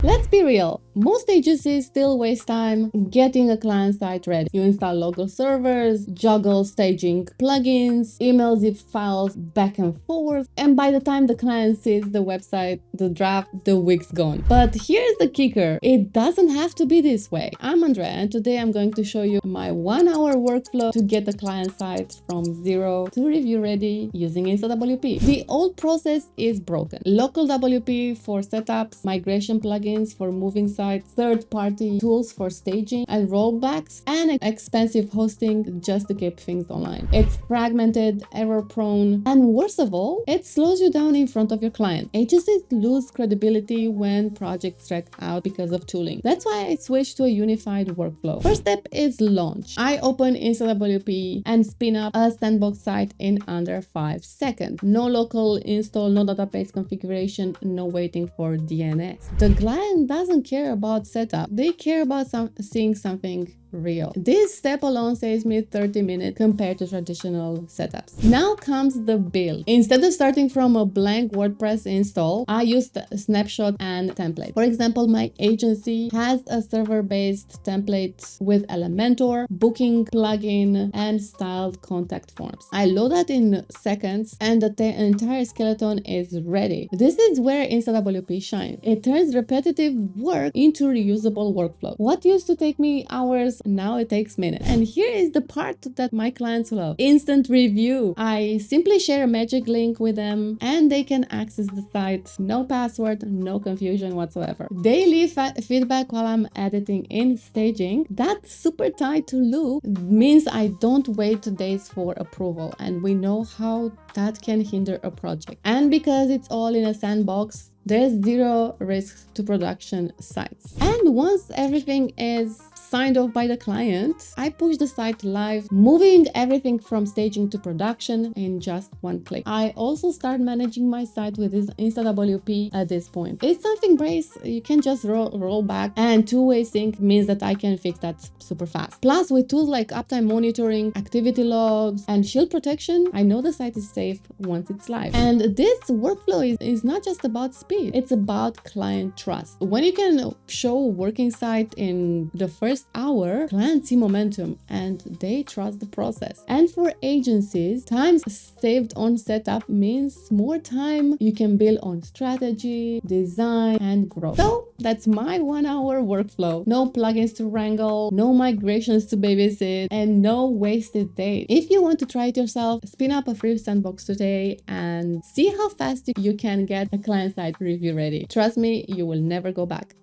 Let's be real, most agencies still waste time getting a client site ready. You install local servers, juggle staging plugins, email zip files back and forth, and by the time the client sees the website, the draft, the week's gone. But here's the kicker, it doesn't have to be this way. I'm Andrea, and today I'm going to show you my 1-hour workflow to get the client site from zero to review ready using InstaWP. The old process is broken. Local WP for setups, migration plugins for moving sites, third-party tools for staging and rollbacks, and expensive hosting just to keep things online. It's fragmented, error-prone, and worst of all, it slows you down in front of your client. Agencies lose credibility when projects drag out because of tooling. That's why I switched to a unified workflow. First step is launch. I open InstaWP and spin up a sandbox site in under 5 seconds. No local install, no database configuration, no waiting for DNS. The client doesn't care about setup. They care about seeing something real. This step alone saves me 30 minutes compared to traditional setups. Now comes the build. Instead of starting from a blank WordPress install, I used a snapshot and template. For example, my agency has a server-based template with Elementor, booking plugin, and styled contact forms. I load that in seconds and the entire skeleton is ready. This is where InstaWP shines. It turns repetitive work into reusable workflow. What used to take me hours, now it takes minutes. And here is the part that my clients love. Instant review. I simply share a magic link with them and they can access the site. No password, no confusion whatsoever. They leave feedback while I'm editing in staging. That super tight to loop means I don't wait days for approval, and we know how that can hinder a project. And because it's all in a sandbox, there's zero risk to production sites. And once everything is signed off by the client, I push the site live, moving everything from staging to production in just one click. I also start managing my site with this InstaWP at this point. It's something Brace, you can just roll back, and two-way sync means that I can fix that super fast. Plus, with tools like uptime monitoring, activity logs, and shield protection, I know the site is safe once it's live. And this workflow is not just about speed, it's about client trust. When you can show a working site in the first hour, clients see momentum and they trust the process. And for agencies, time saved on setup means more time you can build on strategy, design, and growth. So that's my 1-hour workflow. No plugins to wrangle, no migrations to babysit, and no wasted days. If you want to try it yourself, spin up a free sandbox today and see how fast you can get a client side review ready. Trust me, you will never go back.